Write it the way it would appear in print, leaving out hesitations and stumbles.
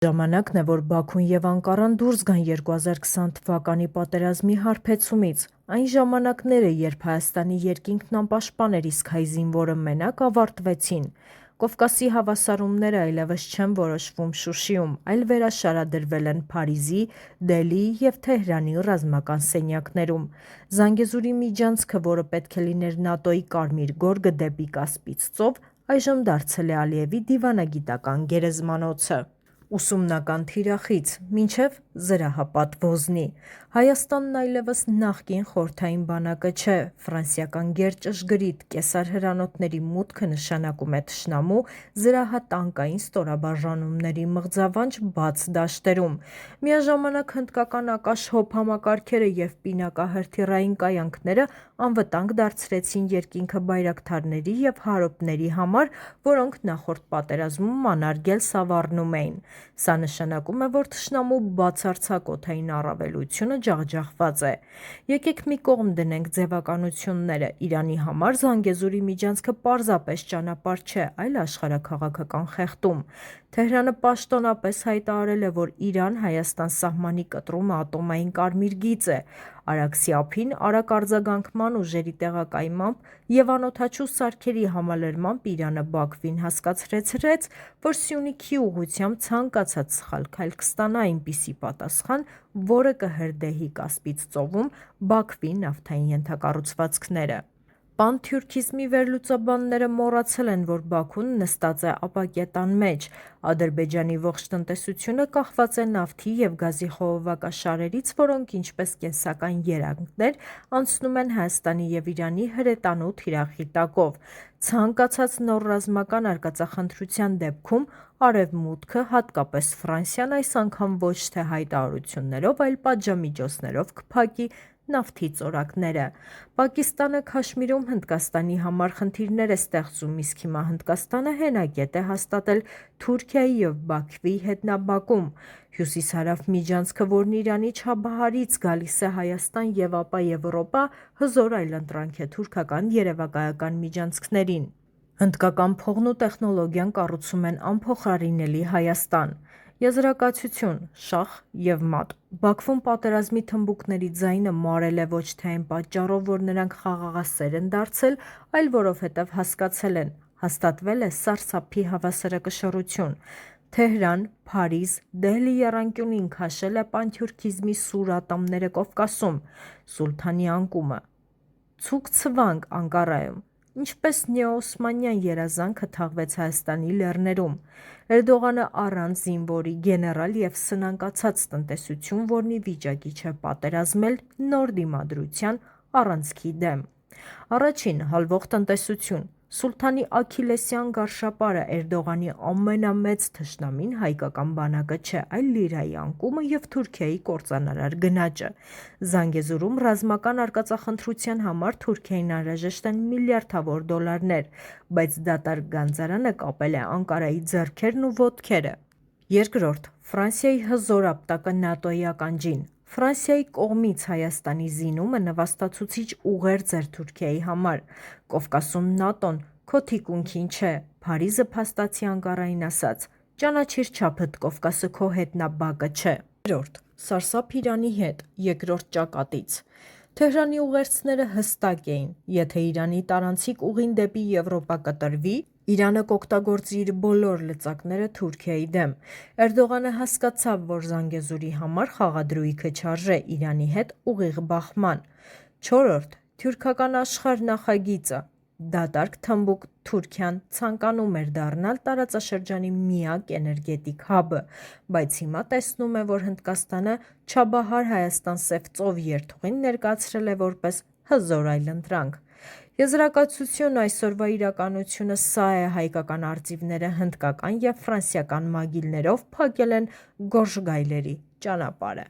Ժամանակն է, որ Բաքուն և Անկարան դուրս գան 2020 թվականի պատերազմի հարբեցումից։ Այն ժամանակները, երբ Հայաստանի երկինքն անպաշտպան էր, իսկ հայ զինվորը մենակ, ավարտվեցին։ Կովկասի հավասարումները այլևս չեն որոշվում Շուշիում, այլ վերաշարադրվել են Փարիզի, Դելիի և Թեհրանի ռազմական սենյակներում։ Զանգեզուրի միջանցքը, որը պետք է լիներ ՆԱՏՕ-ի կարմիր գորգը դեպի Կասպից ծով, այժմ դարձել է Ալիևի դիվանագիտական գերեզմանոցը։ Ուսումնական թիրախից մինչև զրահապատ ոզնի։ Հայաստանն այլևս նախկին խորհրդային բանակը չէ։ Ֆրանսիական գերճշգրիտ կեսար հրանոթների մուտքը նշանակում է թշնամու զրահատանկային ստորաբաժանումների մղձավանջ բաց դաշտերում։ Միաժամանակ հնդկական ակաշհոփ համակարգերը և պինակահրթիռային կայանքները անվտանգ դարձրեցին երկինքը բայրակթարների և հարոպների համար, որոնք նախորդ պատերազմում անարգել սավառնում էին։ Սա նշանակում է, որ թշնամու բացարձակ օդային առավելությունը ջախջախված է։ Եկեք մի կողմ դնենք ձևականությունները։ Իրանի համար Զանգեզուրի միջանցքը պարզապես ճանապարհ չէ, այլ աշխարհաքաղաքական խեղդում։ Թեհրանը պաշտոնապես հայտարարել է, որ Իրան-Հայաստան սահմանի կտրումը ատոմային կարմիր գիծ է։ Արաքսի ափին արագ արձագանքման ուժերի տեղակայմամբ և անօդաչու սարքերի համալրմամբ Իրանը Բաքվին հասկացրեց, որ Սյունիքի ուղղությամբ ցանկացած սխալ քայլ կստանա այնպիսի պատասխան, որը կհրդեհի Կասպից ծովում Բաքվի նավթային ենթակառուցվածքները։ Պանթյուրքիզմի վերլուծաբանները մոռացել են, որ Բաքուն նստած է ապակետան մեջ։ Ադրբեջանի ողջ տնտեսությունը կախված է նավթի և գազի խողովակաշարերից, որոնք ինչպես կենսական երանգներ անցնում են Հայաստանի և Իրանի հրետանու թիրախի տակով։ Ցանկացած նոր ռազմական արկածախնդրության դեպքում Արևմուտքը, հատկապես Ֆրանսիան, այս անգամ ոչ թե հայտարարություններով, այլ պատժամիջոցներով կփակի նավթի ծորակները։ Պակիստանը Քաշմիրում Հնդկաստանի համար խնդիրներ է ստեղծում, իսկ հիմա Հնդկաստանը հենակետ է հաստատել Թուրքիայի և Բաքվի հետնաբակում։ Հյուսիս-հարավ միջանցքը, որն Իրանի չաբահարից գալիս է Հայաստան և ապա Եվրոպա, հզոր այլընտրանք է թուրքական երևակայական միջանցքներին։ Հնդկական փողն ու տեխնոլոգիան կառուցում են անփոխարինելի Հայաստան։ Եզրակացություն, շախ և մատ։ Բաքվում պատերազմի թմբուկների ձայնը մարել է ոչ թե այն պատճառով, որ նրանք խաղաղասեր են դարձել, այլ որովհետև հասկացել են՝ հաստատվել է սարսափի հավասարակշռություն։ Թեհրան, Փարիզ, Դեհլի եռանկյունին քաշել է պանթյուրքիզմի սուր ատամները Կովկասում։ Սուլթանի անկումը։ Ցուգ ցվանք Անկարայում։ Ինչպես նեոօսմանյան երազանքը թաղվեց Հայաստանի լեռներում։ Էրդողանը առանց զինվորի, գեներալ և սնանկացած տնտեսություն, որն ի վիճակի չէ պատերազմել նոր դիմադրության առանցքի դեմ։ Առաջին՝ հալվող տնտեսություն։ Սուլթանի աքիլեսյան գարշապարը, Էրդողանի ամենամեծ թշնամին հայկական բանակը չէ, այլ լիրայի անկումը և Թուրքիայի կործանարար գնաճը։ Զանգեզուրում ռազմական արկածախնդրության համար Թուրքիային անհրաժեշտ են միլիարդավոր դոլարներ, բայց դատարկ գանձարանը կապել է Անկարայի ձեռքերն ու ոտքերը։ Երկրորդ՝ Ֆրանսիայի հզոր ապտակը ՆԱՏՕ-ի ականջին։ Ֆրանսիայի կողմից Հայաստանի զինումը նվաստացուցիչ ուղերձ էր Թուրքիայի համար։ Կովկասում ՆԱՏՕ-ն քո թիկունքին չէ։ Փարիզը փաստացի Անկարային ասաց՝ ճանաչիր չափդ, Կովկասը քո հետնաբակը չէ։ Երրորդ՝ սարսափ Իրանի հետ, երկրորդ ճակատից։ Թեհրանի ուղերձները հստակ էին։ Եթե Իրանի տարանցիկ ուղին դեպի Եվրոպա կտրվի, Իրանը կօգտագործի իր բոլոր լծակները Թուրքիայի դեմ։ Էրդողանը հասկացավ, որ Զանգեզուրի համար խաղադրույքը չարժե Իրանի հետ ուղիղ բախման։ Չորրորդ՝ թուրքական աշխարհ նախագիծը։ Դատարկ թմբուկ Թուրքիան ցանկանում էր դառնալ տարածաշրջանի միակ էներգետիկ հաբը, բայց հիմա տեսնում է, որ Հնդկաստանը Չաբահար Հայաստան Սև ծով երթուղին ներկայացրել է որպես հզոր այլընտրանք։ Եզրակացություն այսօրվա իրականությունը սա է՝ հայկական արծիվները հնդկական և ֆրանսիական մագիլներով փակել են գորշ գայլերի ճանապարհը։